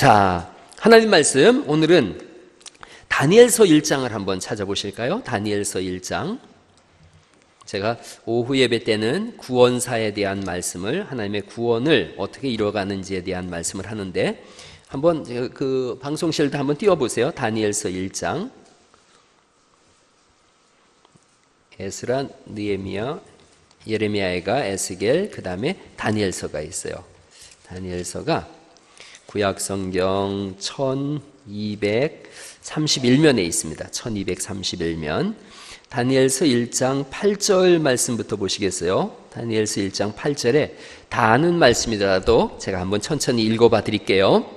자, 하나님 말씀 오늘은 다니엘서 1장을 한번 찾아보실까요? 다니엘서 1장. 제가 오후 예배 때는 구원사에 대한 말씀을, 하나님의 구원을 어떻게 이루어가는지에 대한 말씀을 하는데, 한번 그 방송실도 한번 띄워보세요. 다니엘서 1장. 에스라, 느헤미야, 예레미야가, 에스겔, 그 다음에 다니엘서가 있어요. 다니엘서가 구약성경 1231면에 있습니다. 1231면. 다니엘서 1장 8절 말씀부터 보시겠어요? 다니엘서 1장 8절에 다 아는 말씀이더라도 제가 한번 천천히 읽어봐 드릴게요.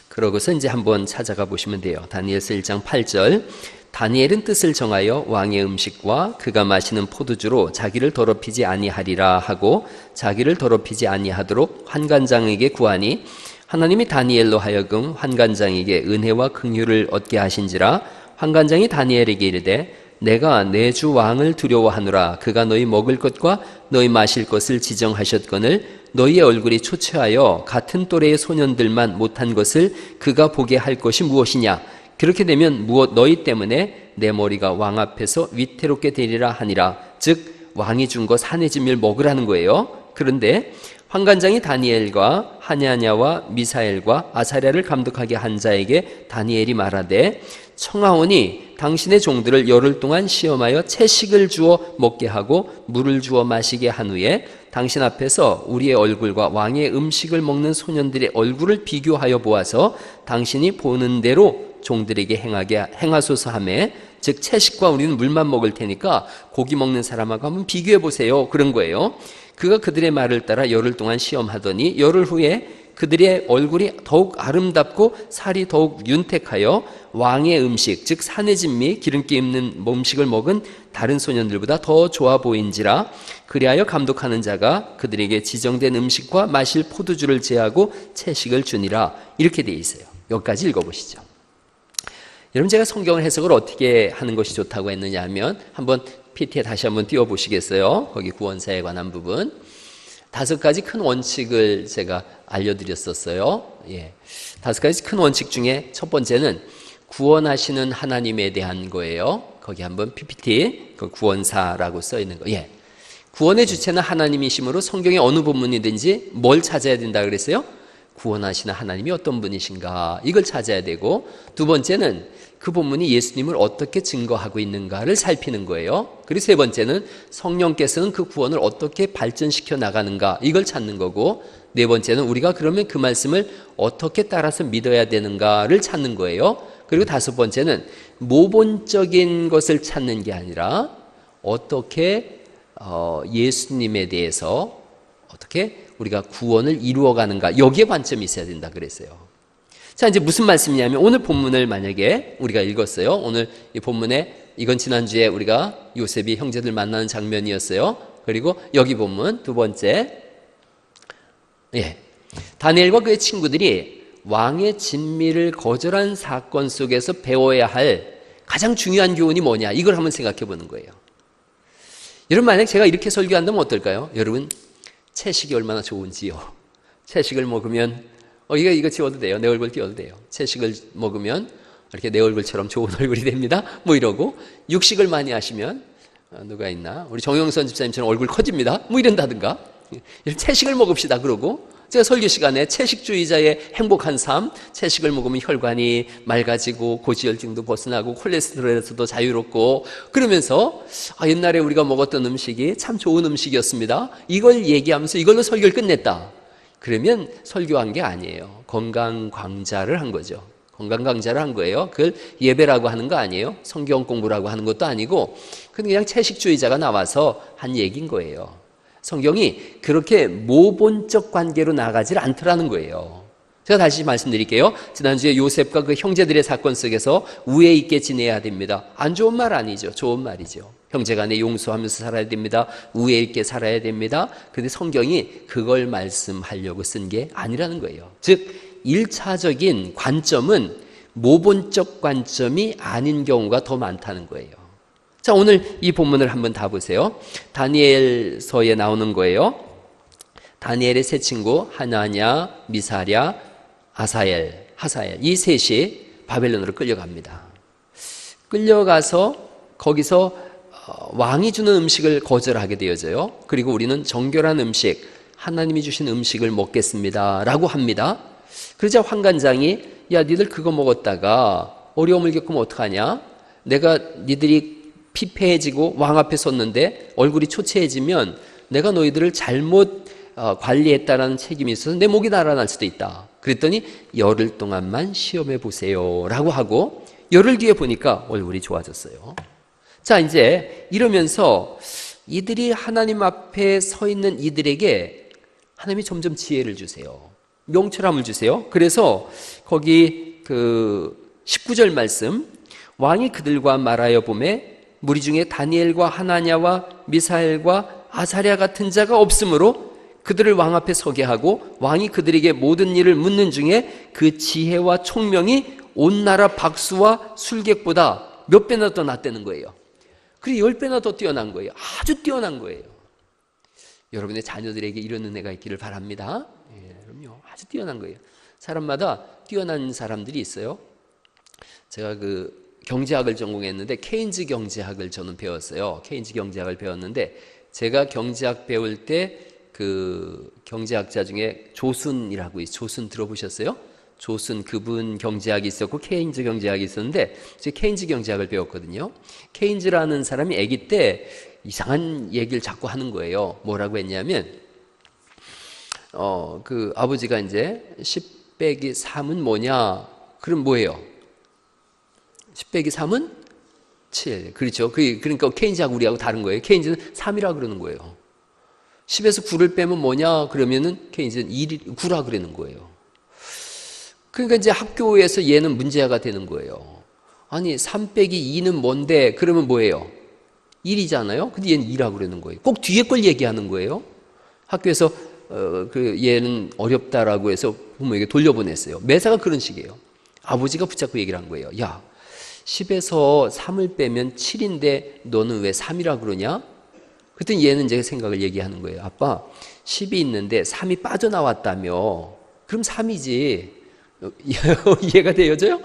그러고서 이제 한번 찾아가 보시면 돼요. 다니엘서 1장 8절. 다니엘은 뜻을 정하여 왕의 음식과 그가 마시는 포도주로 자기를 더럽히지 아니하리라 하고 자기를 더럽히지 아니하도록 환관장에게 구하니 하나님이 다니엘로 하여금 환관장에게 은혜와 긍휼을 얻게 하신지라. 환관장이 다니엘에게 이르되 내가 내 주 왕을 두려워하노라. 그가 너희 먹을 것과 너희 마실 것을 지정하셨거늘 너희의 얼굴이 초췌하여 같은 또래의 소년들만 못한 것을 그가 보게 할 것이 무엇이냐. 그렇게 되면 너희 때문에 내 머리가 왕 앞에서 위태롭게 되리라 하니라. 즉 왕이 준 것 산해진밀 먹으라는 거예요. 그런데 환관장이 다니엘과 하냐냐와 미사엘과 아사랴를 감독하게 한 자에게 다니엘이 말하되 청하오니 당신의 종들을 열흘 동안 시험하여 채식을 주어 먹게 하고 물을 주어 마시게 한 후에 당신 앞에서 우리의 얼굴과 왕의 음식을 먹는 소년들의 얼굴을 비교하여 보아서 당신이 보는 대로 종들에게 행하소서 하며, 즉 채식과 우리는 물만 먹을 테니까 고기 먹는 사람하고 한번 비교해 보세요. 그런 거예요. 그가 그들의 말을 따라 열흘 동안 시험하더니 열흘 후에 그들의 얼굴이 더욱 아름답고 살이 더욱 윤택하여 왕의 음식, 즉 산해진 미 기름기 있는 음식을 먹은 다른 소년들보다 더 좋아 보인지라. 그리하여 감독하는 자가 그들에게 지정된 음식과 마실 포도주를 제하고 채식을 주니라. 이렇게 되어 있어요. 여기까지 읽어보시죠. 여러분, 제가 성경을 해석을 어떻게 하는 것이 좋다고 했느냐 하면 한번 PT에 다시 한번 띄워보시겠어요? 거기 구원사에 관한 부분 5가지 큰 원칙을 제가 알려드렸었어요. 5가지 큰 원칙 중에 첫 번째는 구원하시는 하나님에 대한 거예요. 거기 한번 PPT 그 구원사라고 써 있는 거. 구원의 주체는 하나님이시므로 성경의 어느 본문이든지 뭘 찾아야 된다 그랬어요? 구원하시는 하나님이 어떤 분이신가, 이걸 찾아야 되고, 두 번째는 그 본문이 예수님을 어떻게 증거하고 있는가를 살피는 거예요. 그리고 세 번째는 성령께서는 그 구원을 어떻게 발전시켜 나가는가, 이걸 찾는 거고, 네 번째는 우리가 그러면 그 말씀을 어떻게 따라서 믿어야 되는가를 찾는 거예요. 그리고 다섯 번째는 모본적인 것을 찾는 게 아니라 어떻게 예수님에 대해서 어떻게 우리가 구원을 이루어가는가, 여기에 관점이 있어야 된다 그랬어요. 자, 이제 무슨 말씀이냐면 오늘 본문을 만약에 우리가 읽었어요. 오늘 이 본문에, 이건 지난주에 우리가 요셉이 형제들 만나는 장면이었어요. 그리고 여기 본문 두 번째, 다니엘과 그의 친구들이 왕의 진미를 거절한 사건 속에서 배워야 할 가장 중요한 교훈이 뭐냐, 이걸 한번 생각해 보는 거예요. 여러분, 만약 제가 이렇게 설교한다면 어떨까요? 여러분, 채식이 얼마나 좋은지요. 채식을 먹으면 이거 지워도 돼요. 내 얼굴 띄워도 돼요. 채식을 먹으면 이렇게 내 얼굴처럼 좋은 얼굴이 됩니다. 뭐 이러고, 육식을 많이 하시면 누가 있나? 우리 정영선 집사님처럼 얼굴 커집니다. 뭐 이런다든가. 채식을 먹읍시다. 그러고 제가 설교 시간에 채식주의자의 행복한 삶, 채식을 먹으면 혈관이 맑아지고 고지혈증도 벗어나고 콜레스테롤에서도 자유롭고, 그러면서 옛날에 우리가 먹었던 음식이 참 좋은 음식이었습니다, 이걸 얘기하면서 이걸로 설교를 끝냈다. 그러면 설교한 게 아니에요. 건강 강좌를 한 거죠. 건강 강좌를 한 거예요. 그걸 예배라고 하는 거 아니에요. 성경 공부라고 하는 것도 아니고 그냥 채식주의자가 나와서 한 얘기인 거예요. 성경이 그렇게 모본적 관계로 나가질 않더라는 거예요. 제가 다시 말씀드릴게요. 지난주에 요셉과 그 형제들의 사건 속에서 우애 있게 지내야 됩니다. 안 좋은 말 아니죠. 좋은 말이죠. 형제간에 용서하면서 살아야 됩니다. 우애 있게 살아야 됩니다. 그런데 성경이 그걸 말씀하려고 쓴 게 아니라는 거예요. 즉 1차적인 관점은 모본적 관점이 아닌 경우가 더 많다는 거예요. 자, 오늘 이 본문을 한번 다 보세요. 다니엘서에 나오는 거예요. 다니엘의 세 친구 하나냐, 미사랴, 아사엘, 하사엘 이 셋이 바벨론으로 끌려갑니다. 끌려가서 거기서 왕이 주는 음식을 거절하게 되어져요. 그리고 우리는 정결한 음식, 하나님이 주신 음식을 먹겠습니다 라고 합니다. 그러자 환관장이 야 니들 그거 먹었다가 어려움을 겪으면 어떡하냐? 내가 니들이 피폐해지고 왕 앞에 섰는데 얼굴이 초췌해지면 내가 너희들을 잘못 관리했다라는 책임이 있어서 내 목이 날아날 수도 있다. 그랬더니 열흘 동안만 시험해 보세요 라고 하고 열흘 뒤에 보니까 얼굴이 좋아졌어요. 자, 이제 이러면서 이들이 하나님 앞에 서 있는 이들에게 하나님이 점점 지혜를 주세요. 명철함을 주세요. 그래서 거기 그 19절 말씀, 왕이 그들과 말하여 보매 무리 중에 다니엘과 하나냐와 미사엘과 아사랴 같은 자가 없으므로 그들을 왕 앞에 서게 하고 왕이 그들에게 모든 일을 묻는 중에 그 지혜와 총명이 온 나라 박수와 술객보다 몇 배나 더 낫다는 거예요. 그리고 10배나 더 뛰어난 거예요. 아주 뛰어난 거예요. 여러분의 자녀들에게 이런 은혜가 있기를 바랍니다. 그럼요. 아주 뛰어난 거예요. 사람마다 뛰어난 사람들이 있어요. 제가 그 경제학을 전공했는데 케인즈 경제학을 저는 배웠어요. 케인즈 경제학을 배웠는데 제가 경제학 배울 때 그 경제학자 중에 조순이라고 있어요. 조순 들어보셨어요? 조순 그분 경제학이 있었고 케인즈 경제학이 있었는데 제가 케인즈 경제학을 배웠거든요. 케인즈라는 사람이 아기 때 이상한 얘기를 자꾸 하는 거예요. 뭐라고 했냐면 그 아버지가 이제 10 빼기 3은 뭐냐? 그럼 뭐예요? 10 빼기 3은 7. 그렇죠. 그러니까 케인즈하고 우리하고 다른 거예요. 케인즈는 3이라 그러는 거예요. 10에서 9를 빼면 뭐냐? 그러면은 케인즈는 9라 그러는 거예요. 그러니까 이제 학교에서 얘는 문제가 되는 거예요. 아니 3 빼기 2는 뭔데? 그러면 뭐예요? 1이잖아요. 근데 얘는 2라고 그러는 거예요. 꼭 뒤에 걸 얘기하는 거예요. 학교에서 그 얘는 어렵다라고 해서 부모에게 돌려보냈어요. 매사가 그런 식이에요. 아버지가 붙잡고 얘기를 한 거예요. 야 10에서 3을 빼면 7인데 너는 왜 3이라 그러냐? 그랬더니 얘는 이제 생각을 얘기하는 거예요. 아빠 10이 있는데 3이 빠져나왔다며 그럼 3이지. 이해가 되어져요?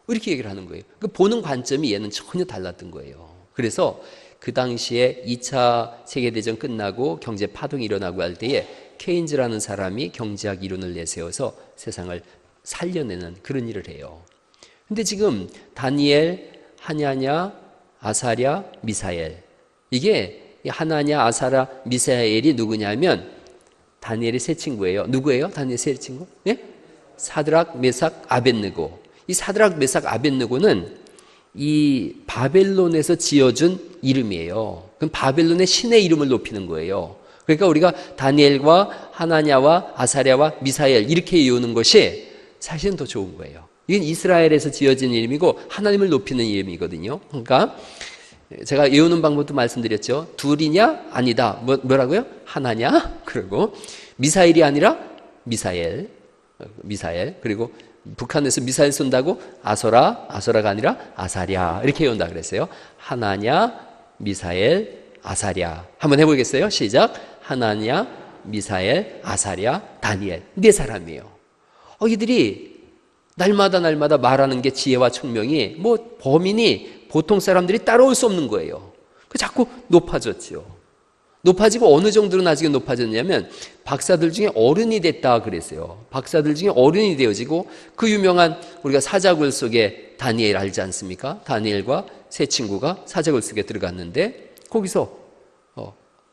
이렇게 얘기를 하는 거예요. 그 보는 관점이 얘는 전혀 달랐던 거예요. 그래서 그 당시에 2차 세계대전 끝나고 경제 파동이 일어나고 할 때에 케인즈라는 사람이 경제학 이론을 내세워서 세상을 살려내는 그런 일을 해요. 근데 지금 다니엘, 하냐냐, 아사랴, 미사엘 이게 하나냐, 아사랴, 미사엘이 누구냐면 다니엘의 세 친구예요. 누구예요? 다니엘의 세 친구? 예? 사드락, 메삭, 아벳느고. 이 사드락, 메삭, 아벳느고는 이 바벨론에서 지어준 이름이에요. 그럼 바벨론의 신의 이름을 높이는 거예요. 그러니까 우리가 다니엘과 하나냐와 아사랴와 미사엘 이렇게 이루는 것이 사실은 더 좋은 거예요. 이건 이스라엘에서 지어진 이름이고 하나님을 높이는 이름이거든요. 그러니까 제가 외우는 방법도 말씀드렸죠. 둘이냐? 아니다. 뭐라고요? 하나냐? 그리고 미사일이 아니라 미사엘. 그리고 북한에서 미사일 쏜다고 아소라가 아니라 아사랴 이렇게 외운다 그랬어요. 하나냐, 미사엘, 아사랴. 한번 해보겠어요? 시작. 하나냐, 미사엘, 아사랴, 다니엘. 네 사람이에요. 이들이 날마다 말하는 게 지혜와 총명이 뭐 범인이 보통 사람들이 따라올 수 없는 거예요. 자꾸 높아졌죠. 높아지고 어느 정도로 나중에 높아졌냐면 박사들 중에 어른이 됐다 그랬어요. 박사들 중에 어른이 되어지고 그 유명한 우리가 사자굴 속에 다니엘 알지 않습니까? 다니엘과 세 친구가 사자굴 속에 들어갔는데 거기서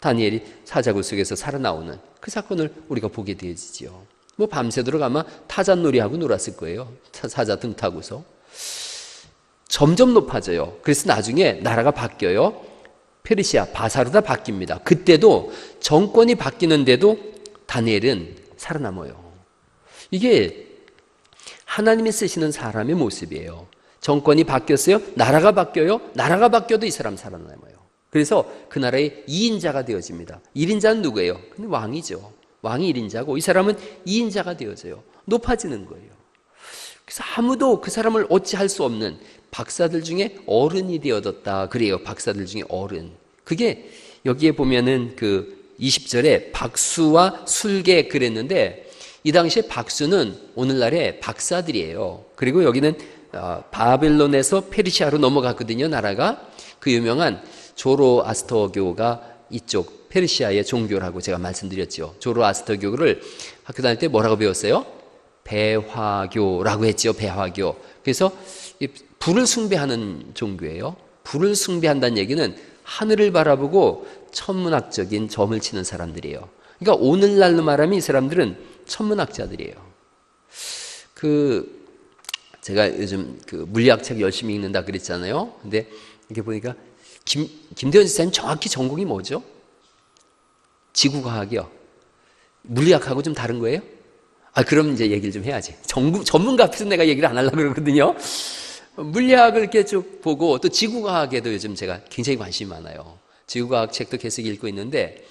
다니엘이 사자굴 속에서 살아나오는 그 사건을 우리가 보게 되어지죠. 뭐 밤새도록 아마 타잔놀이하고 놀았을 거예요. 사자 등 타고서. 점점 높아져요. 그래서 나중에 나라가 바뀌어요. 페르시아, 바사로다 바뀝니다. 그때도 정권이 바뀌는데도 다니엘은 살아남아요. 이게 하나님이 쓰시는 사람의 모습이에요. 정권이 바뀌었어요. 나라가 바뀌어요. 나라가 바뀌어도 이 사람 살아남아요. 그래서 그 나라의 2인자가 되어집니다. 1인자는 누구예요? 근데 왕이죠. 왕이 1인자고 이 사람은 2인자가 되어져요. 높아지는 거예요. 그래서 아무도 그 사람을 어찌할 수 없는 박사들 중에 어른이 되어졌다 그래요. 박사들 중에 어른. 그게 여기에 보면은 그 20절에 박수와 술객 그랬는데 이 당시에 박수는 오늘날의 박사들이에요. 그리고 여기는 바벨론에서 페르시아로 넘어갔거든요, 나라가. 그 유명한 조로아스터교가 이쪽 페르시아의 종교라고 제가 말씀드렸죠. 조로아스터교를 학교 다닐 때 뭐라고 배웠어요? 배화교라고 했죠. 배화교. 그래서 불을 숭배하는 종교예요. 불을 숭배한다는 얘기는 하늘을 바라보고 천문학적인 점을 치는 사람들이에요. 그러니까 오늘날로 말하면 이 사람들은 천문학자들이에요. 제가 요즘 물리학 책 열심히 읽는다 그랬잖아요. 근데 이렇게 보니까 김대현 지사님 정확히 전공이 뭐죠? 지구과학이요. 물리학하고 좀 다른 거예요? 그럼 이제 얘기를 좀 해야지. 전문가 앞에서 내가 얘기를 안 하려고 그러거든요. 물리학을 이렇게 쭉 보고 또 지구과학에도 요즘 제가 굉장히 관심이 많아요. 지구과학 책도 계속 읽고 있는데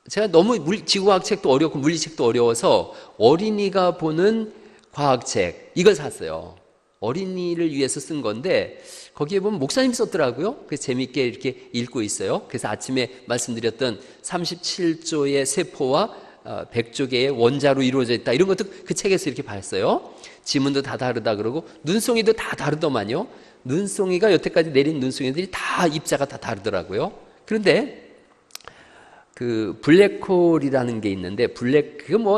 제가 너무 지구과학 책도 어렵고 물리책도 어려워서 어린이가 보는 과학책 이걸 샀어요. 어린이를 위해서 쓴 건데 거기에 보면 목사님 썼더라고요. 그래서 재미있게 이렇게 읽고 있어요. 그래서 아침에 말씀드렸던 37조의 세포와 100조 개의 원자로 이루어져 있다 이런 것도 그 책에서 이렇게 봤어요. 지문도 다 다르다 그러고 눈송이도 다 다르더만요. 눈송이가 여태까지 내린 눈송이들이 다 입자가 다 다르더라고요. 그런데 블랙홀이라는 게 있는데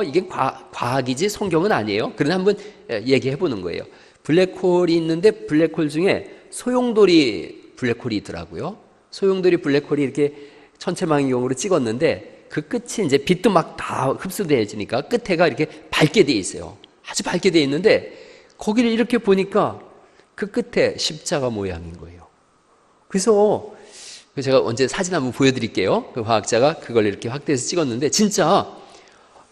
이게 과학이지 성경은 아니에요. 그러나 한번 얘기해 보는 거예요. 블랙홀이 있는데 블랙홀 중에 소용돌이 블랙홀이 있더라고요. 소용돌이 블랙홀이 이렇게 천체망원경으로 찍었는데 그 끝이 이제 빛도 막 다 흡수되어지니까 끝에가 이렇게 밝게 돼 있어요. 아주 밝게 돼 있는데 거기를 이렇게 보니까 그 끝에 십자가 모양인 거예요. 그래서 제가 언제 사진 한번 보여드릴게요. 그 과학자가 그걸 이렇게 확대해서 찍었는데 진짜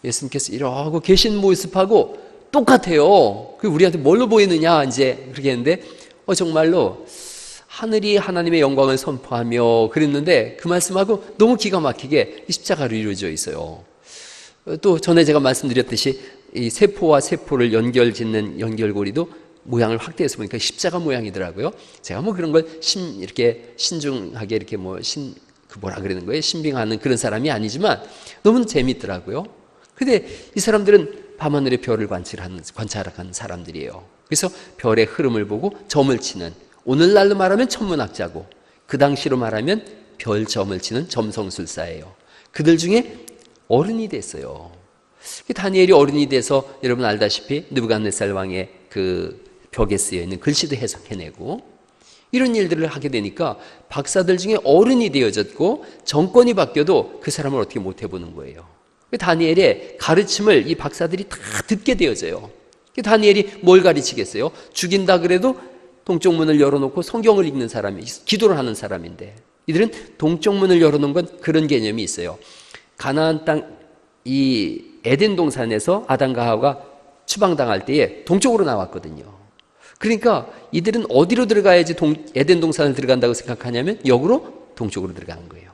예수님께서 이러고 계신 모습하고 똑같아요. 그 우리한테 뭘로 보이느냐 이제 그렇게 했는데 정말로 하늘이 하나님의 영광을 선포하며 그랬는데 그 말씀하고 너무 기가 막히게 십자가로 이루어져 있어요. 또 전에 제가 말씀드렸듯이 이 세포와 세포를 연결짓는 연결고리도 모양을 확대해서 보니까 십자가 모양이더라고요. 제가 그런 걸 이렇게 신중하게 이렇게 뭐라 그러는 거예요? 신빙하는 그런 사람이 아니지만 너무 재밌더라고요. 근데 이 사람들은 밤하늘의 별을 관찰하는 사람들이에요. 그래서 별의 흐름을 보고 점을 치는, 오늘날로 말하면 천문학자고 그 당시로 말하면 별점을 치는 점성술사예요. 그들 중에 어른이 됐어요. 다니엘이 어른이 돼서 여러분 알다시피 느부갓네살 왕의 그 벽에 쓰여 있는 글씨도 해석해내고 이런 일들을 하게 되니까 박사들 중에 어른이 되어졌고 정권이 바뀌어도 그 사람을 어떻게 못 해보는 거예요. 다니엘의 가르침을 이 박사들이 다 듣게 되어져요. 다니엘이 뭘 가르치겠어요? 죽인다 그래도 동쪽 문을 열어놓고 성경을 읽는 사람이, 기도를 하는 사람인데 이들은 동쪽 문을 열어놓은 건 그런 개념이 있어요. 가나안 땅, 이 에덴 동산에서 아담과 하와가 추방당할 때에 동쪽으로 나왔거든요. 그러니까 이들은 어디로 들어가야지 에덴 동산을 들어간다고 생각하냐면 역으로 동쪽으로 들어가는 거예요.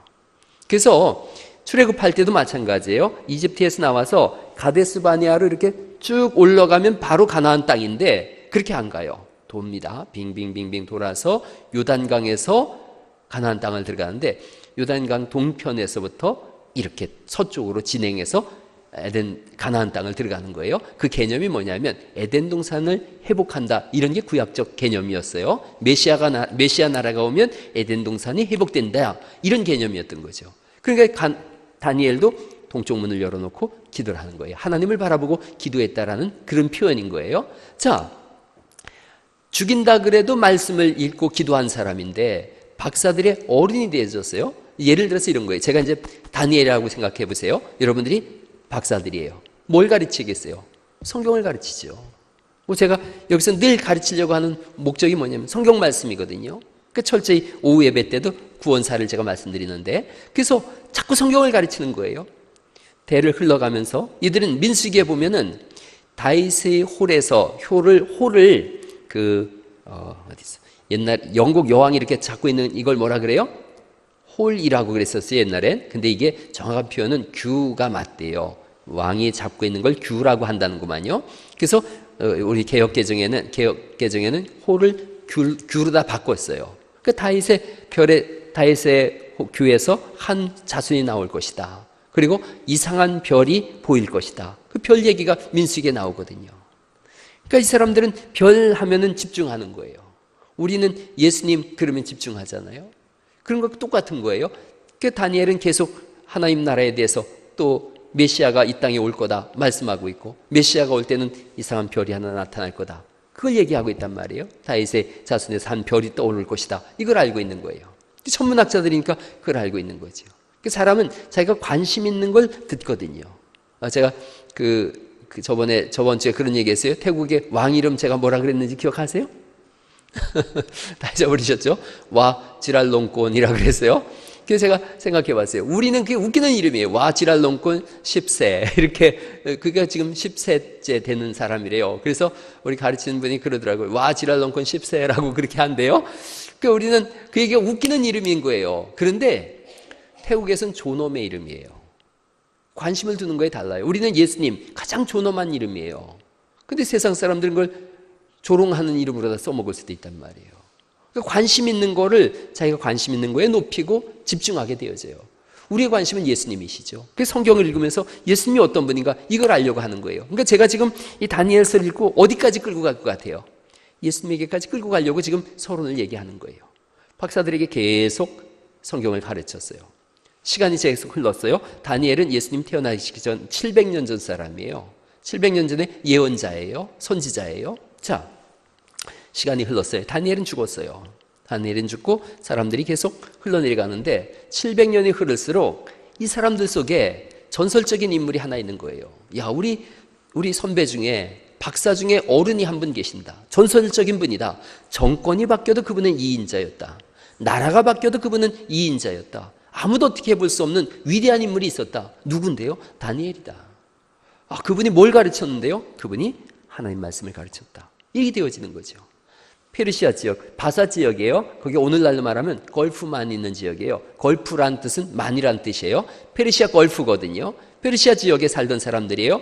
그래서 출애굽할 때도 마찬가지예요. 이집트에서 나와서 가데스 바네아로 이렇게 쭉 올라가면 바로 가나안 땅인데 그렇게 안 가요. 돕니다. 빙빙빙빙 돌아서 요단강에서 가나안 땅을 들어가는데 요단강 동편에서부터 이렇게 서쪽으로 진행해서 가나안 땅을 들어가는 거예요. 그 개념이 뭐냐면 에덴 동산을 회복한다 이런 게 구약적 개념이었어요. 메시아 나라가 오면 에덴 동산이 회복된다 이런 개념이었던 거죠. 그러니까 다니엘도 동쪽 문을 열어놓고 기도를 하는 거예요. 하나님을 바라보고 기도했다라는 그런 표현인 거예요. 자, 죽인다 그래도 말씀을 읽고 기도한 사람인데 박사들의 어른이 되어졌어요. 예를 들어서 이런 거예요. 제가 이제 다니엘이라고 생각해 보세요. 여러분들이 박사들이에요. 뭘 가르치겠어요? 성경을 가르치죠. 제가 여기서 늘 가르치려고 하는 목적이 뭐냐면 성경 말씀이거든요. 그러니까 철저히 오후 예배 때도 구원사를 제가 말씀드리는데 그래서 자꾸 성경을 가르치는 거예요. 대를 흘러가면서 이들은 민수기에 보면은 다윗의 홀에서 홀을 어디 있어? 옛날 영국 여왕이 이렇게 잡고 있는 이걸 뭐라 그래요? 홀이라고 그랬었어요 옛날엔. 근데 이게 정확한 표현은 규가 맞대요. 왕이 잡고 있는 걸 규라고 한다는구만요. 그래서 우리 개혁개정에는 홀을 규로 다 바꿨어요. 그 다윗의 규에서 한 자손이 나올 것이다. 그리고 이상한 별이 보일 것이다. 그 별 얘기가 민수기에 나오거든요. 그러니까 이 사람들은 별 하면은 집중하는 거예요. 우리는 예수님 그러면 집중하잖아요. 그런 거 똑같은 거예요. 그 다니엘은 계속 하나님 나라에 대해서 또 메시아가 이 땅에 올 거다 말씀하고 있고, 메시아가 올 때는 이상한 별이 하나 나타날 거다, 그걸 얘기하고 있단 말이에요. 다윗의 자손에서 한 별이 떠오를 것이다, 이걸 알고 있는 거예요. 천문학자들이니까 그걸 알고 있는 거죠. 그 사람은 자기가 관심 있는 걸 듣거든요. 제가 저번 주에 그런 얘기 했어요. 태국의 왕 이름 제가 뭐라 그랬는지 기억하세요? 다 잊어버리셨죠? 와 지랄롱꼰이라 그랬어요. 그래서 제가 생각해 봤어요. 우리는 그게 웃기는 이름이에요. 와 지랄롱꼰 10세. 이렇게, 그게 지금 10세째 되는 사람이래요. 그래서 우리 가르치는 분이 그러더라고요. 와 지랄롱꼰 10세라고 그렇게 한대요. 그러니까 우리는 그 얘기가 웃기는 이름인 거예요. 그런데 태국에서는 존엄의 이름이에요. 관심을 두는 거에 달라요. 우리는 예수님 가장 존엄한 이름이에요. 근데 세상 사람들은 그걸 조롱하는 이름으로 다 써먹을 수도 있단 말이에요. 그러니까 관심 있는 거를 자기가 관심 있는 거에 높이고 집중하게 되어져요. 우리의 관심은 예수님이시죠. 그래서 성경을 읽으면서 예수님이 어떤 분인가 이걸 알려고 하는 거예요. 그러니까 제가 지금 이 다니엘서를 읽고 어디까지 끌고 갈 것 같아요? 예수님에게까지 끌고 가려고 지금 서론을 얘기하는 거예요. 박사들에게 계속 성경을 가르쳤어요. 시간이 계속 흘렀어요. 다니엘은 예수님 태어나시기 전 700년 전 사람이에요. 700년 전에 예언자예요. 선지자예요. 자, 시간이 흘렀어요. 다니엘은 죽었어요. 다니엘은 죽고 사람들이 계속 흘러내려가는데 700년이 흐를수록 이 사람들 속에 전설적인 인물이 하나 있는 거예요. 야, 우리 선배 중에 박사 중에 어른이 한 분 계신다. 전설적인 분이다. 정권이 바뀌어도 그분은 2인자였다. 나라가 바뀌어도 그분은 2인자였다. 아무도 어떻게 해볼 수 없는 위대한 인물이 있었다. 누군데요? 다니엘이다. 그분이 뭘 가르쳤는데요? 그분이 하나님 말씀을 가르쳤다. 이렇게 되어지는 거죠. 페르시아 지역, 바사 지역이에요. 거기 오늘날로 말하면 걸프만 있는 지역이에요. 걸프란 뜻은 만이란 뜻이에요. 페르시아 걸프거든요. 페르시아 지역에 살던 사람들이에요.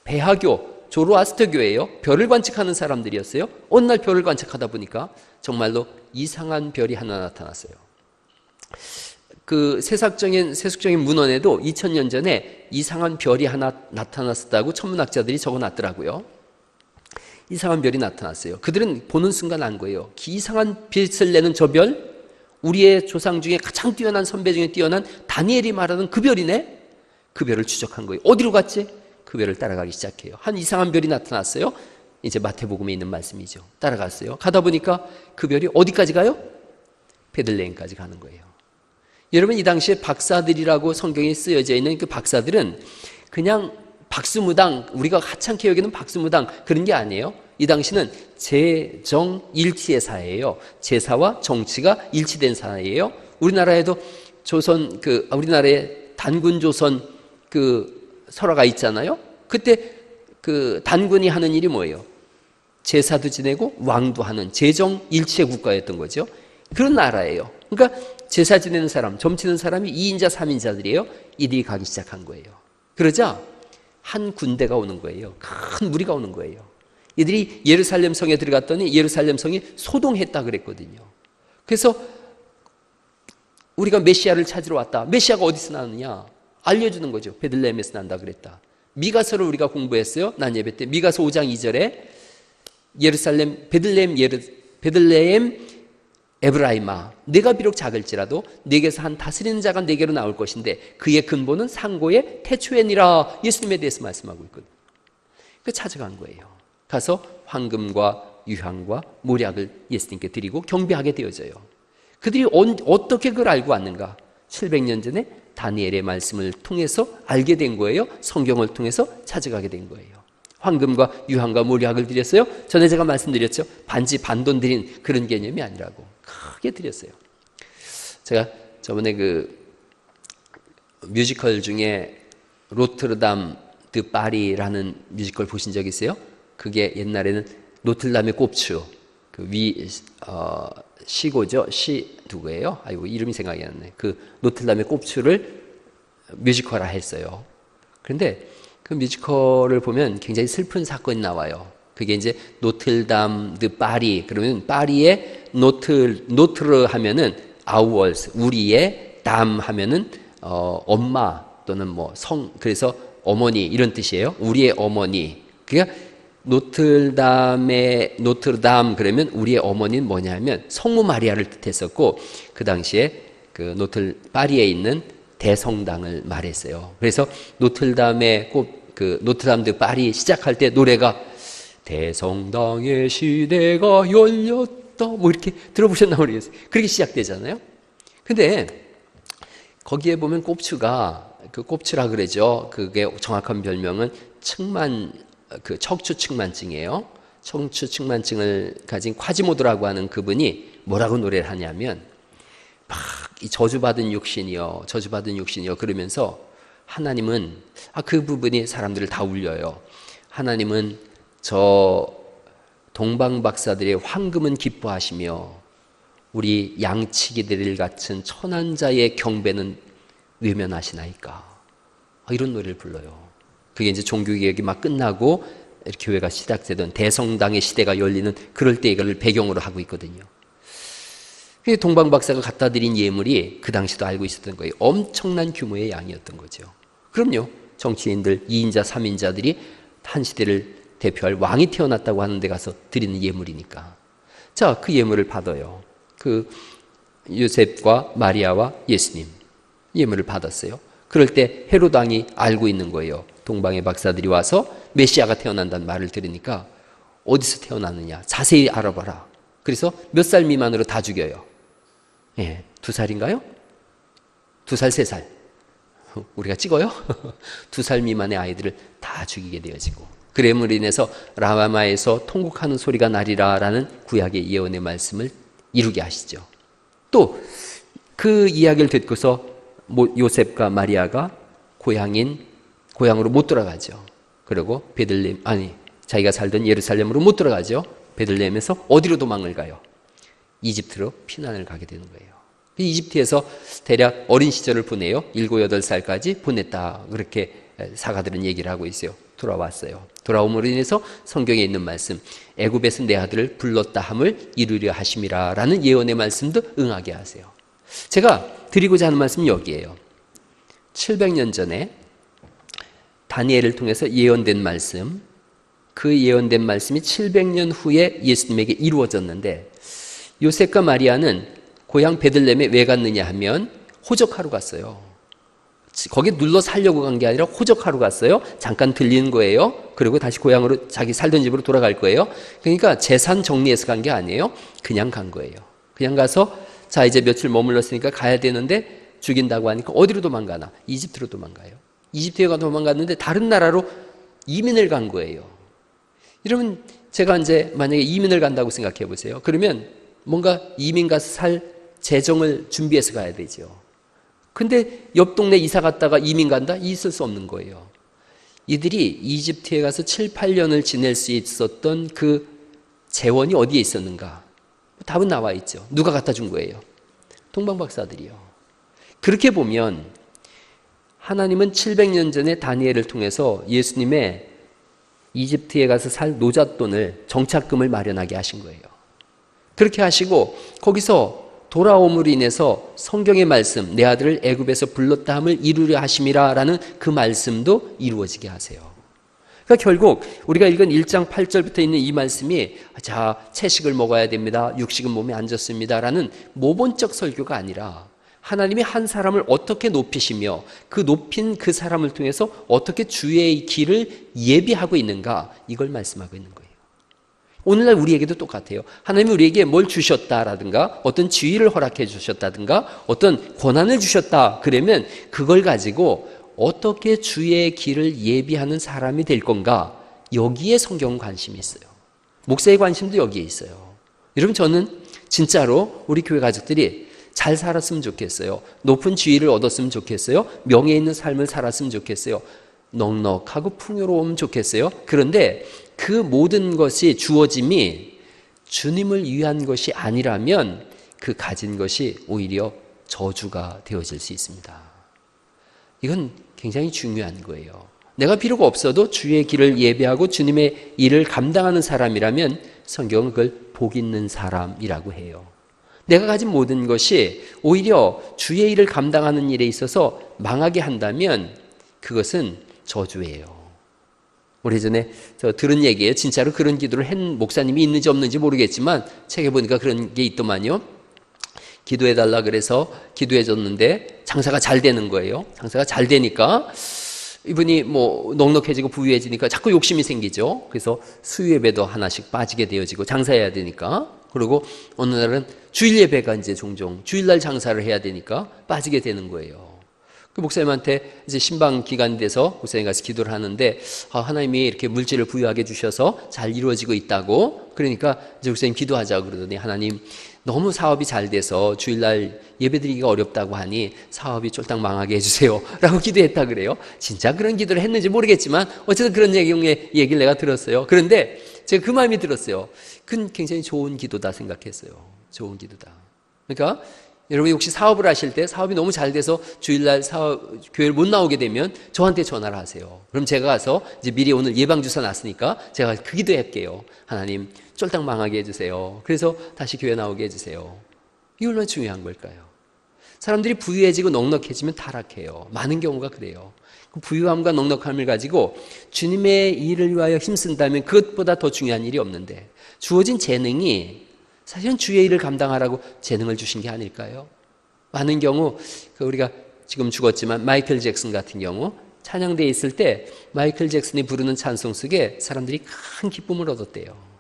배하교, 조로아스터교예요. 별을 관측하는 사람들이었어요. 어느 날 별을 관측하다 보니까 정말로 이상한 별이 하나 나타났어요. 그 세속적인 문헌에도 2000년 전에 이상한 별이 하나 나타났었다고 천문학자들이 적어놨더라고요. 이상한 별이 나타났어요. 그들은 보는 순간 안 거예요. 이상한 빛을 내는 저 별, 우리의 조상 중에 가장 뛰어난 선배 중에 뛰어난 다니엘이 말하는 그 별이네? 그 별을 추적한 거예요. 어디로 갔지? 그 별을 따라가기 시작해요. 한 이상한 별이 나타났어요. 이제 마태복음에 있는 말씀이죠. 따라갔어요. 가다 보니까 그 별이 어디까지 가요? 베들레헴까지 가는 거예요. 여러분, 이 당시에 박사들이라고 성경에 쓰여져 있는 그 박사들은 그냥 박수무당, 우리가 하찮게 여기는 박수무당 그런 게 아니에요. 이 당시는 재정일치의 사회예요. 제사와 정치가 일치된 사회예요. 우리나라에도 우리나라에 단군조선 설화가 있잖아요. 그때 그 단군이 하는 일이 뭐예요? 제사도 지내고 왕도 하는 재정일치의 국가였던 거죠. 그런 나라예요. 그러니까 제사 지내는 사람, 점치는 사람이 2인자, 3인자들이에요. 이들이 가기 시작한 거예요. 그러자 한 군대가 오는 거예요. 큰 무리가 오는 거예요. 이들이 예루살렘 성에 들어갔더니 예루살렘 성이 소동했다 그랬거든요. 그래서 우리가 메시아를 찾으러 왔다. 메시아가 어디서 나느냐? 알려주는 거죠. 베들레헴에서 난다 그랬다. 미가서를 우리가 공부했어요. 난 예배 때. 미가서 5장 2절에 베들레헴 에브라임아, 내가 비록 작을지라도 네게서 한 다스리는 자가 네게로 나올 것인데 그의 근본은 상고의 태초에니라. 예수님에 대해서 말씀하고 있거든요. 그 찾아간 거예요. 가서 황금과 유향과 모략을 예수님께 드리고 경배하게 되어져요. 그들이 어떻게 그걸 알고 왔는가? 700년 전에 다니엘의 말씀을 통해서 알게 된 거예요. 성경을 통해서 찾아가게 된 거예요. 황금과 유향과 모략을 드렸어요. 전에 제가 말씀드렸죠. 반지 반돈 드린 그런 개념이 아니라고. 크게 드렸어요. 제가 저번에 그 뮤지컬 중에 로트르담 드 파리라는 뮤지컬 보신 적 있어요? 그게 옛날에는 노틀담의 꼽추, 시고죠. 시 누구예요? 아이고, 이름이 생각이 안 나네. 그 노틀담의 꼽추를 뮤지컬화 했어요. 그런데 그 뮤지컬을 보면 굉장히 슬픈 사건이 나와요. 그게 이제 노틀담 드 파리, 그러면 파리의 노트르 하면은 아우얼스, 우리의 담 하면은 엄마 또는 뭐 그래서 어머니 이런 뜻이에요. 우리의 어머니. 그러니까 노트르담 그러면 우리의 어머니는 뭐냐면 성모 마리아를 뜻했었고, 그 당시에 그 파리에 있는 대성당을 말했어요. 그래서 노트르담의 그 노트르담 드 파리 시작할 때 노래가 대성당의 시대가 열렸다 뭐 이렇게 들어보셨나 모르겠어요. 그렇게 시작되잖아요. 근데 거기에 보면 그 꼽추라 그러죠. 그게 정확한 별명은 척추측만증이에요. 척추측만증을 가진 콰지모도라고 하는 그분이 뭐라고 노래를 하냐면 막 이 저주받은 육신이요, 저주받은 육신이요 그러면서 하나님은 그 부분이 사람들을 다 울려요. 하나님은 저 동방박사들의 황금은 기뻐하시며 우리 양치기들 같은 천한 자의 경배는 외면하시나이까. 이런 노래를 불러요. 그게 이제 종교개혁이 막 끝나고 교회가 시작되던 대성당의 시대가 열리는 그럴 때 이걸 배경으로 하고 있거든요. 동방박사가 갖다 드린 예물이 그 당시도 알고 있었던 거예요. 엄청난 규모의 양이었던 거죠. 그럼요. 정치인들 2인자 3인자들이 한 시대를 대표할 왕이 태어났다고 하는 데 가서 드리는 예물이니까. 자, 그 예물을 받아요. 그 요셉과 마리아와 예수님 예물을 받았어요. 그럴 때 헤롯 왕이 알고 있는 거예요. 동방의 박사들이 와서 메시아가 태어난다는 말을 들으니까 어디서 태어나느냐 자세히 알아봐라. 그래서 몇 살 미만으로 다 죽여요. 2살인가요? 2살, 3살. 우리가 찍어요? 2살 미만의 아이들을 다 죽이게 되어지고, 그래물로 인해서 라마에서 통곡하는 소리가 나리라 라는 구약의 예언의 말씀을 이루게 하시죠. 또 그 이야기를 듣고서 요셉과 마리아가 고향으로 못 돌아가죠. 그리고 자기가 살던 예루살렘으로 못 돌아가죠. 베들레헴에서 어디로 도망을 가요? 이집트로 피난을 가게 되는 거예요. 이집트에서 대략 어린 시절을 보내요. 7, 8살까지 보냈다. 그렇게 사가들은 얘기를 하고 있어요. 돌아왔어요. 돌아옴으로 인해서 성경에 있는 말씀, 애굽에서 내 아들을 불렀다 함을 이루려 하심이라 라는 예언의 말씀도 응하게 하세요. 제가 드리고자 하는 말씀은 여기에요. 700년 전에 다니엘을 통해서 예언된 말씀, 그 예언된 말씀이 700년 후에 예수님에게 이루어졌는데, 요셉과 마리아는 고향 베들레헴에 왜 갔느냐 하면 호적하러 갔어요. 거기 눌러 살려고 간 게 아니라 호적하러 갔어요. 잠깐 들리는 거예요. 그리고 다시 고향으로 자기 살던 집으로 돌아갈 거예요. 그러니까 재산 정리해서 간 게 아니에요. 그냥 간 거예요. 그냥 가서 자 이제 며칠 머물렀으니까 가야 되는데 죽인다고 하니까 어디로 도망가나? 이집트로 도망가요. 이집트에 도망갔는데 다른 나라로 이민을 간 거예요. 여러분 제가 이제 만약에 이민을 간다고 생각해 보세요. 그러면 뭔가 이민 가서 살 재정을 준비해서 가야 되죠. 근데 옆 동네 이사 갔다가 이민 간다? 있을 수 없는 거예요. 이들이 이집트에 가서 7, 8년을 지낼 수 있었던 그 재원이 어디에 있었는가? 답은 나와 있죠. 누가 갖다 준 거예요? 동방박사들이요. 그렇게 보면 하나님은 700년 전에 다니엘을 통해서 예수님의 이집트에 가서 살 노잣돈을 정착금을 마련하게 하신 거예요. 그렇게 하시고 거기서 돌아옴으로 인해서 성경의 말씀, 내 아들을 애굽에서 불렀다 함을 이루려 하심이라 라는 그 말씀도 이루어지게 하세요. 그러니까 결국 우리가 읽은 1장 8절부터 있는 이 말씀이 자 채식을 먹어야 됩니다. 육식은 몸에 안 좋습니다. 라는 모본적 설교가 아니라 하나님이 한 사람을 어떻게 높이시며 그 높인 그 사람을 통해서 어떻게 주의 길을 예비하고 있는가, 이걸 말씀하고 있는 거예요. 오늘날 우리에게도 똑같아요. 하나님이 우리에게 뭘 주셨다라든가 어떤 지위를 허락해 주셨다든가 어떤 권한을 주셨다 그러면 그걸 가지고 어떻게 주의 길을 예비하는 사람이 될 건가, 여기에 성경은 관심이 있어요. 목사의 관심도 여기에 있어요. 여러분 저는 진짜로 우리 교회 가족들이 잘 살았으면 좋겠어요. 높은 지위를 얻었으면 좋겠어요. 명예 있는 삶을 살았으면 좋겠어요. 넉넉하고 풍요로우면 좋겠어요. 그런데 그 모든 것이 주어짐이 주님을 위한 것이 아니라면 그 가진 것이 오히려 저주가 되어질 수 있습니다. 이건 굉장히 중요한 거예요. 내가 비록 없어도 주의 길을 예배하고 주님의 일을 감당하는 사람이라면 성경은 그걸 복 있는 사람이라고 해요. 내가 가진 모든 것이 오히려 주의 일을 감당하는 일에 있어서 망하게 한다면 그것은 저주예요. 오래전에 저 들은 얘기예요. 진짜로 그런 기도를 한 목사님이 있는지 없는지 모르겠지만 책에 보니까 그런 게 있더만요. 기도해달라 그래서 기도해줬는데 장사가 잘 되는 거예요. 장사가 잘 되니까 이분이 뭐 넉넉해지고 부유해지니까 자꾸 욕심이 생기죠. 그래서 수요예배도 하나씩 빠지게 되어지고 장사해야 되니까. 그리고 어느 날은 주일 예배가 이제 종종 주일날 장사를 해야 되니까 빠지게 되는 거예요. 그 목사님한테 이제 신방 기간이 돼서 목사님 가서 기도를 하는데 하나님이 이렇게 물질을 부유하게 주셔서 잘 이루어지고 있다고. 그러니까 이제 목사님 기도하자고 그러더니 하나님 너무 사업이 잘 돼서 주일날 예배드리기가 어렵다고 하니 사업이 쫄딱 망하게 해주세요 라고 기도했다 그래요. 진짜 그런 기도를 했는지 모르겠지만 어쨌든 그런 얘기를 내가 들었어요. 그런데 제가 그 마음이 들었어요. 그건 굉장히 좋은 기도다 생각했어요. 좋은 기도다. 그러니까 여러분이 혹시 사업을 하실 때 사업이 너무 잘 돼서 주일날 교회를 못 나오게 되면 저한테 전화를 하세요. 그럼 제가 가서 이제 미리 오늘 예방주사 났으니까 제가 그 기도할게요. 하나님 쫄딱 망하게 해주세요. 그래서 다시 교회 나오게 해주세요. 이게 얼마나 중요한 걸까요? 사람들이 부유해지고 넉넉해지면 타락해요. 많은 경우가 그래요. 그 부유함과 넉넉함을 가지고 주님의 일을 위하여 힘쓴다면 그것보다 더 중요한 일이 없는데 주어진 재능이 사실은 주의 일을 감당하라고 재능을 주신 게 아닐까요? 많은 경우 우리가 지금 죽었지만 마이클 잭슨 같은 경우 찬양대에 있을 때 마이클 잭슨이 부르는 찬송 속에 사람들이 큰 기쁨을 얻었대요.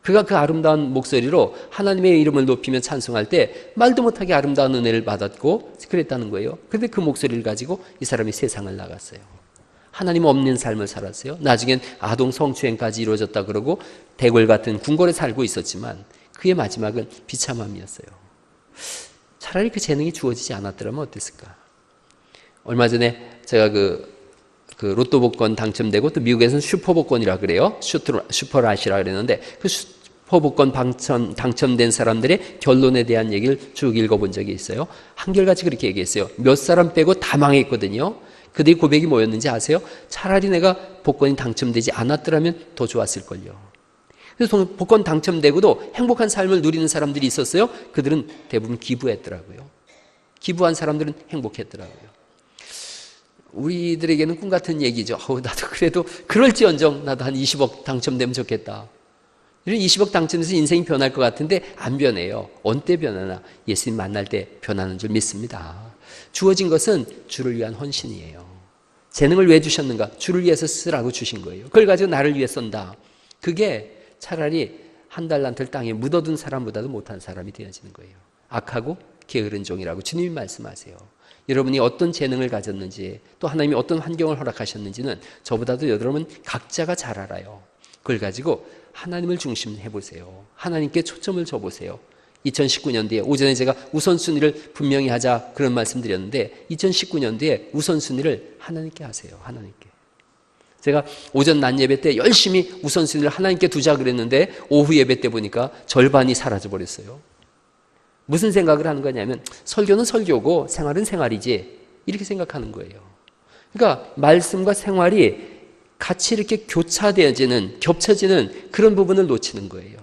그가 그 아름다운 목소리로 하나님의 이름을 높이며 찬송할 때 말도 못하게 아름다운 은혜를 받았고 그랬다는 거예요. 그런데 그 목소리를 가지고 이 사람이 세상을 나갔어요. 하나님 없는 삶을 살았어요. 나중엔 아동 성추행까지 이루어졌다 그러고 대궐 같은 궁궐에 살고 있었지만 그의 마지막은 비참함이었어요. 차라리 그 재능이 주어지지 않았더라면 어땠을까? 얼마 전에 제가 그 로또 복권 당첨되고 또 미국에서는 슈퍼복권이라 그래요. 슈퍼라시라 그랬는데 그 슈퍼복권 당첨된 사람들의 결론에 대한 얘기를 쭉 읽어본 적이 있어요. 한결같이 그렇게 얘기했어요. 몇 사람 빼고 다 망했거든요. 그들의 고백이 뭐였는지 아세요? 차라리 내가 복권이 당첨되지 않았더라면 더 좋았을걸요. 그래서 복권 당첨되고도 행복한 삶을 누리는 사람들이 있었어요. 그들은 대부분 기부했더라고요. 기부한 사람들은 행복했더라고요. 우리들에게는 꿈 같은 얘기죠. 나도 그래도 그럴지언정 나도 한 20억 당첨되면 좋겠다. 이런 20억 당첨돼서 인생이 변할 것 같은데 안 변해요. 언제 변하나? 예수님 만날 때 변하는 줄 믿습니다. 주어진 것은 주를 위한 헌신이에요. 재능을 왜 주셨는가? 주를 위해서 쓰라고 주신 거예요. 그걸 가지고 나를 위해 쓴다. 그게 차라리 한 달란트를 땅에 묻어둔 사람보다도 못한 사람이 되어지는 거예요. 악하고 게으른 종이라고 주님이 말씀하세요. 여러분이 어떤 재능을 가졌는지 또 하나님이 어떤 환경을 허락하셨는지는 저보다도 여러분 각자가 잘 알아요. 그걸 가지고 하나님을 중심해 보세요. 하나님께 초점을 줘보세요. 2019년도에 오전에 제가 우선순위를 분명히 하자 그런 말씀 드렸는데 2019년도에 우선순위를 하나님께 하세요. 하나님께. 제가 오전 낮 예배 때 열심히 우선순위를 하나님께 두자 그랬는데 오후 예배 때 보니까 절반이 사라져 버렸어요. 무슨 생각을 하는 거냐면 설교는 설교고 생활은 생활이지 이렇게 생각하는 거예요. 그러니까 말씀과 생활이 같이 이렇게 교차되어지는 겹쳐지는 그런 부분을 놓치는 거예요.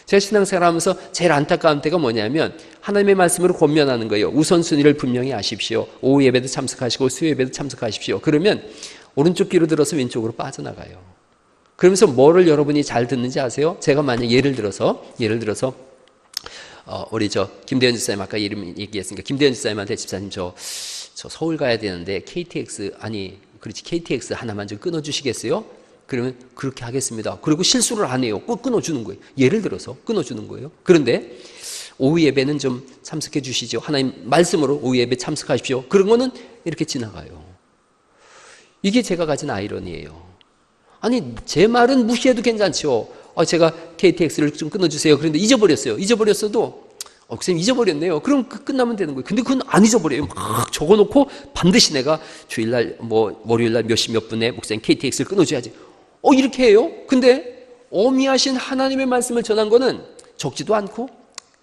제가 신앙생활하면서 제일 안타까운 때가 뭐냐면 하나님의 말씀으로 권면하는 거예요. 우선순위를 분명히 아십시오. 오후 예배도 참석하시고 수요 예배도 참석하십시오. 그러면 오른쪽 귀로 들어서 왼쪽으로 빠져나가요. 그러면서 뭐를 여러분이 잘 듣는지 아세요? 제가 만약 예를 들어서 우리 김대현 집사님 아까 이름 얘기했으니까 김대현 집사님한테 집사님 저 서울 가야 되는데 KTX 하나만 좀 끊어주시겠어요? 그러면 그렇게 하겠습니다. 그리고 실수를 안 해요. 꼭 끊어주는 거예요. 예를 들어서 끊어주는 거예요. 그런데 오후 예배는 좀 참석해 주시죠. 하나님 말씀으로 오후 예배 참석하십시오. 그런 거는 이렇게 지나가요. 이게 제가 가진 아이러니예요. 아니 제 말은 무시해도 괜찮죠. 제가 KTX를 좀 끊어주세요. 그런데 잊어버렸어요. 잊어버렸어도 선생님 잊어버렸네요. 그럼 끝나면 되는 거예요. 근데 그건 안 잊어버려요. 막 적어놓고 반드시 내가 주일날 월요일날 몇 시 몇 분에 목사님 KTX를 끊어줘야지. 이렇게 해요. 근데 어미하신 하나님의 말씀을 전한 거는 적지도 않고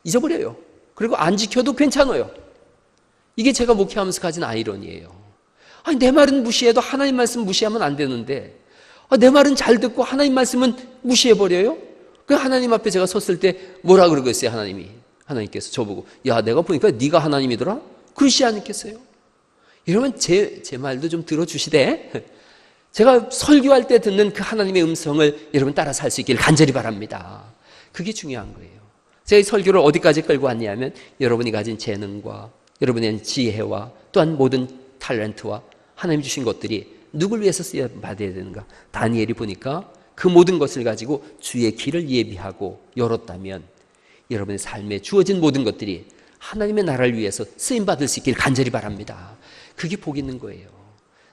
잊어버려요. 그리고 안 지켜도 괜찮아요. 이게 제가 목회하면서 가진 아이러니예요. 아니 내 말은 무시해도 하나님 말씀 무시하면 안 되는데 내 말은 잘 듣고 하나님 말씀은 무시해버려요? 그 하나님 앞에 제가 섰을 때 뭐라 그러겠어요? 하나님께서 저보고 야 내가 보니까 네가 하나님이더라? 그러시지 않겠어요? 이러면 제 말도 좀 들어주시되 제가 설교할 때 듣는 그 하나님의 음성을 여러분 따라 살 수 있기를 간절히 바랍니다. 그게 중요한 거예요. 제가 이 설교를 어디까지 끌고 왔냐면 여러분이 가진 재능과 여러분의 지혜와 또한 모든 탤런트와 하나님 주신 것들이 누굴 위해서 쓰여 받아야 되는가. 다니엘이 보니까 그 모든 것을 가지고 주의 길을 예비하고 열었다면 여러분의 삶에 주어진 모든 것들이 하나님의 나라를 위해서 쓰임받을 수 있길 간절히 바랍니다. 그게 복 있는 거예요.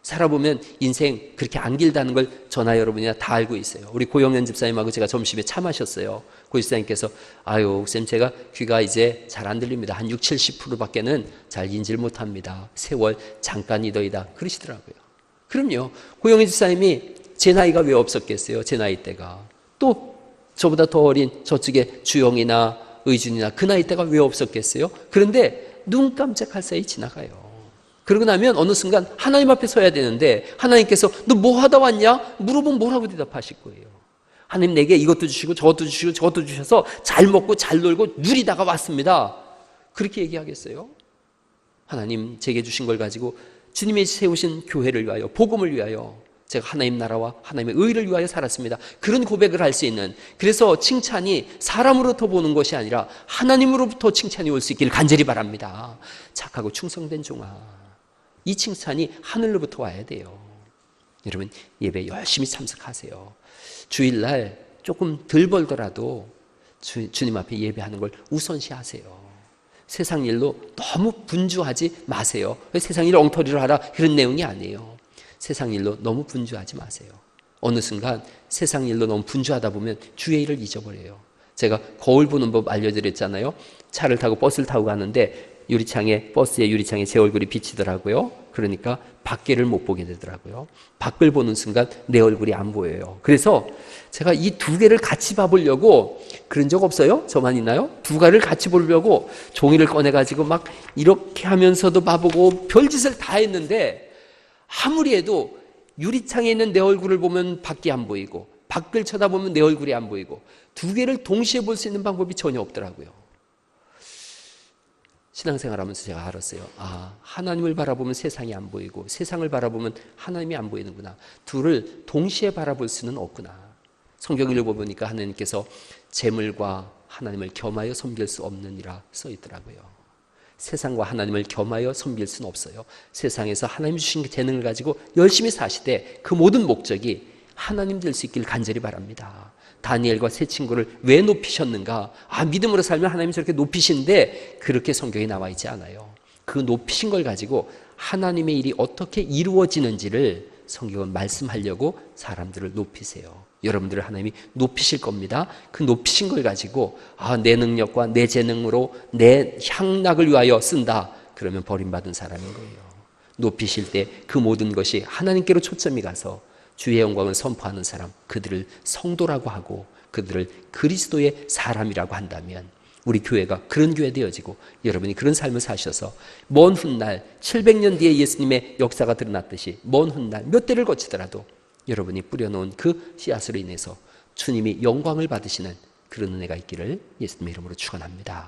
살아보면 인생 그렇게 안 길다는 걸 저나 여러분이나 다 알고 있어요. 우리 고영현 집사님하고 제가 점심에 차 마셨어요. 고 집사님께서 아유 쌤 제가 귀가 이제 잘 안 들립니다. 한 60-70%밖에는 잘 인지를 못합니다. 세월 잠깐이더이다 그러시더라고요. 그럼요. 고영현 집사님이 제 나이가 왜 없었겠어요. 제 나이 때가. 또 저보다 더 어린 저쪽에 주영이나 의준이나 그 나이 때가 왜 없었겠어요. 그런데 눈 깜짝할 사이 지나가요. 그러고 나면 어느 순간 하나님 앞에 서야 되는데 하나님께서 너 뭐 하다 왔냐? 물어보면 뭐라고 대답하실 거예요. 하나님 내게 이것도 주시고 저것도 주시고 저것도 주셔서 잘 먹고 잘 놀고 누리다가 왔습니다. 그렇게 얘기하겠어요? 하나님 제게 주신 걸 가지고 주님이 세우신 교회를 위하여 복음을 위하여 제가 하나님 나라와 하나님의 의를 위하여 살았습니다. 그런 고백을 할 수 있는, 그래서 칭찬이 사람으로부터 보는 것이 아니라 하나님으로부터 칭찬이 올 수 있기를 간절히 바랍니다. 착하고 충성된 종아, 이 칭찬이 하늘로부터 와야 돼요. 여러분 예배 열심히 참석하세요. 주일날 조금 덜 벌더라도 주님 앞에 예배하는 걸 우선시하세요. 세상 일로 너무 분주하지 마세요. 세상 일 엉터리로 하라 그런 내용이 아니에요. 세상 일로 너무 분주하지 마세요. 어느 순간 세상 일로 너무 분주하다 보면 주의 일을 잊어버려요. 제가 거울 보는 법 알려드렸잖아요. 차를 타고 버스를 타고 가는데 버스의 유리창에 제 얼굴이 비치더라고요. 그러니까 밖에를 못 보게 되더라고요. 밖을 보는 순간 내 얼굴이 안 보여요. 그래서 제가 이 두 개를 같이 봐보려고, 그런 적 없어요? 저만 있나요? 두 개를 같이 보려고 종이를 꺼내가지고 막 이렇게 하면서도 봐보고 별짓을 다 했는데 아무리 해도 유리창에 있는 내 얼굴을 보면 밖이 안 보이고 밖을 쳐다보면 내 얼굴이 안 보이고 두 개를 동시에 볼 수 있는 방법이 전혀 없더라고요. 신앙생활하면서 제가 알았어요. 아, 하나님을 바라보면 세상이 안 보이고 세상을 바라보면 하나님이 안 보이는구나. 둘을 동시에 바라볼 수는 없구나. 성경을 읽어보니까 하나님께서 재물과 하나님을 겸하여 섬길 수 없느니라 써 있더라고요. 세상과 하나님을 겸하여 섬길 수는 없어요. 세상에서 하나님 주신 재능을 가지고 열심히 사시되 그 모든 목적이 하나님 될 수 있기를 간절히 바랍니다. 다니엘과 세 친구를 왜 높이셨는가? 아, 믿음으로 살면 하나님이 저렇게 높이신데 그렇게 성경에 나와 있지 않아요. 그 높이신 걸 가지고 하나님의 일이 어떻게 이루어지는지를 성경은 말씀하려고 사람들을 높이세요. 여러분들을 하나님이 높이실 겁니다. 그 높이신 걸 가지고 내 능력과 내 재능으로 내 향락을 위하여 쓴다. 그러면 버림받은 사람인 거예요. 높이실 때 그 모든 것이 하나님께로 초점이 가서 주의 영광을 선포하는 사람, 그들을 성도라고 하고 그들을 그리스도의 사람이라고 한다면 우리 교회가 그런 교회 되어지고 여러분이 그런 삶을 사셔서 먼 훗날 700년 뒤에 예수님의 역사가 드러났듯이 먼 훗날 몇 대를 거치더라도 여러분이 뿌려놓은 그 씨앗으로 인해서 주님이 영광을 받으시는 그런 은혜가 있기를 예수님의 이름으로 축원합니다.